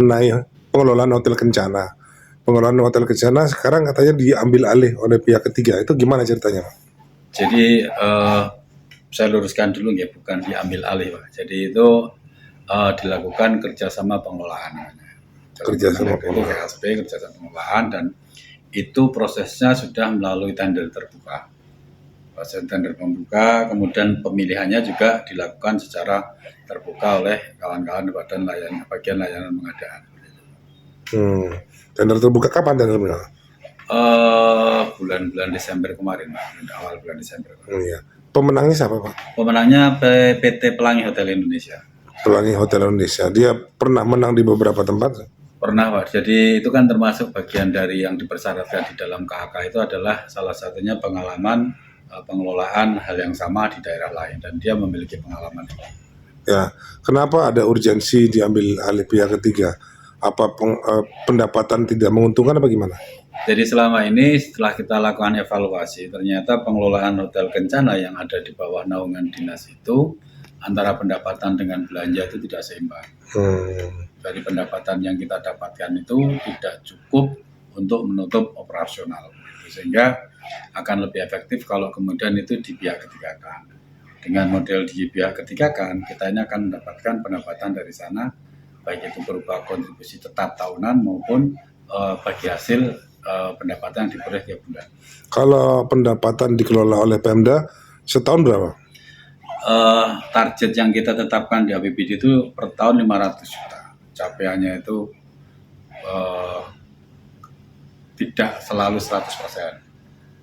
mengenai pengelolaan Hotel Kencana. Pengelolaan Hotel Kencana sekarang katanya diambil alih oleh pihak ketiga. Itu gimana ceritanya, Pak? Jadi saya luruskan dulu ya, bukan diambil alih, Pak. Jadi itu dilakukan kerjasama pengelolaan. Kerjasama pengelolaan. KSP, kerjasama pengelolaan, dan itu prosesnya sudah melalui tender terbuka. Proses tender membuka, kemudian pemilihannya juga dilakukan secara terbuka oleh kawan-kawan bagian layanan pengadaan. Tender terbuka kapan tender terbuka? Bulan-bulan Desember kemarin, Pak. Awal bulan Desember. Iya. Pemenangnya siapa, Pak? Pemenangnya PT Pelangi Hotel Indonesia. Pelangi Hotel Indonesia. Dia pernah menang di beberapa tempat? Pernah, Pak. Jadi itu kan termasuk bagian dari yang dipersyaratkan di dalam KHK itu adalah salah satunya pengalaman pengelolaan hal yang sama di daerah lain, dan dia memiliki pengalaman. Ya, kenapa ada urgensi diambil alih pihak ketiga? Apa pendapatan tidak menguntungkan apa gimana? Jadi selama ini setelah kita lakukan evaluasi, ternyata pengelolaan Hotel Kencana yang ada di bawah naungan dinas itu antara pendapatan dengan belanja itu tidak seimbang. Dari pendapatan yang kita dapatkan itu tidak cukup untuk menutup operasional, sehingga akan lebih efektif kalau kemudian itu di pihak ketigakan. Dengan model di pihak ketigakan, kita ini akan mendapatkan pendapatan dari sana, baik itu berupa kontribusi tetap tahunan maupun bagi hasil pendapatan yang diperoleh tiap bulan. Kalau pendapatan dikelola oleh Pemda setahun berapa? Target yang kita tetapkan di APBD itu per tahun 500 juta. Capaiannya itu tidak selalu 100%.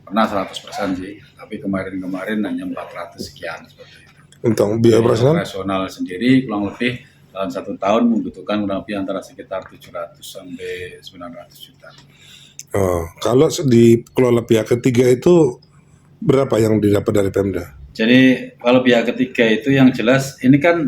Pernah 100% sih, tapi kemarin hanya 400 sekian seperti itu. Untuk biaya operasional sendiri kurang lebih dalam 1 tahun membutuhkan kurang lebih antara sekitar 700 sampai 900 juta. Kalau dikelola pihak ketiga itu berapa yang didapat dari Pemda? Jadi kalau pihak ketiga itu yang jelas ini kan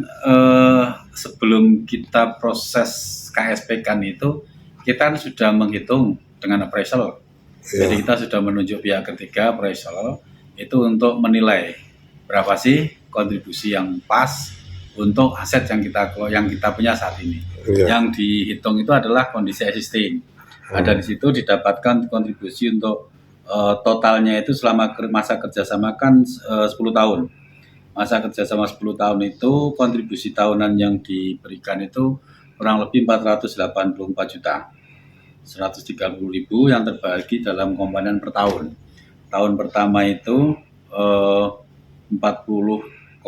sebelum kita proses KSP kan itu kita kan sudah menghitung dengan appraisal. Jadi kita sudah menunjuk pihak ketiga appraisal itu untuk menilai berapa sih kontribusi yang pas untuk aset yang kita punya saat ini. Yang dihitung itu adalah kondisi existing. Ada di situ didapatkan kontribusi untuk totalnya itu selama masa kerjasama kan 10 tahun. Masa kerjasama 10 tahun itu kontribusi tahunan yang diberikan itu kurang lebih 484 juta. 130.000 yang terbagi dalam komponen per tahun. Tahun pertama itu 40,320,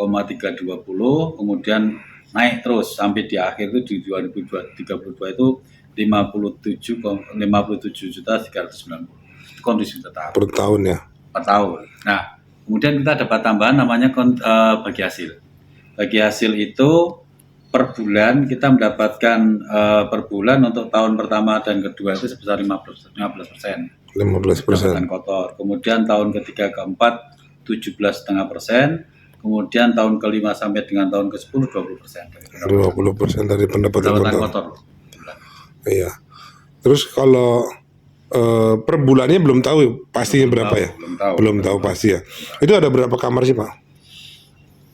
kemudian naik terus sampai di akhir itu di 2032 itu 57.390 kondisi tetap. Per tahun ya? Per tahun. Nah, kemudian kita dapat tambahan namanya bagi hasil. Bagi hasil itu per bulan kita mendapatkan per bulan untuk tahun pertama dan kedua itu sebesar 15%. 15% kotor. Kemudian tahun ketiga keempat 17,5%. Kemudian tahun kelima sampai dengan tahun ke-10 20%. 20% dari pendapatan kotor. Iya. Terus kalau per bulannya belum tahu pastinya berapa ya? Belum tahu pasti ya. Itu ada berapa kamar sih, Pak?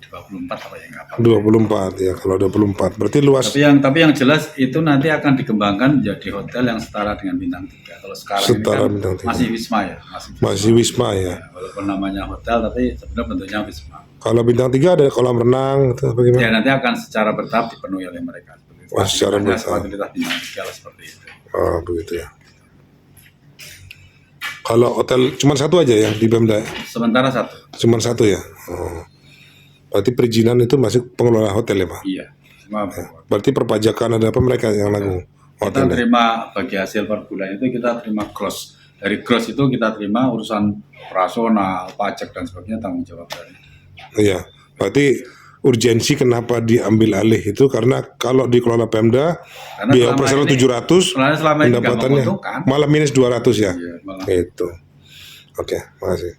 24 apa ya, nggak apa. 24 ya, kalau 24 berarti luas. Tapi yang jelas itu nanti akan dikembangkan menjadi hotel yang setara dengan bintang 3. Kalau sekarang setara ini kan masih Wisma ya, masih Wisma ya. Walaupun namanya hotel tapi sebenarnya bentuknya Wisma. Kalau bintang 3 ada kolam renang atau bagaimana? Ya nanti akan secara bertahap dipenuhi oleh mereka. Secara bertahap. Fasilitas bintang 3 seperti itu. Oh begitu ya. Kalau hotel cuma satu aja ya di Pemda? Sementara satu. Cuma satu ya. Berarti perizinan itu masuk pengelola hotel ya, Pak? Iya. Berarti perpajakan ada apa mereka yang nanggung? Kita terima bagi hasil per bulan itu kita terima gross. Dari gross itu kita terima urusan operasional, pajak dan sebagainya tanggung jawab dari. Iya. Berarti urgensi kenapa diambil alih itu karena kalau dikelola Pemda biaya operasional 700, pendapatannya malah minus 200 ya. Iya, Itu. Oke, makasih.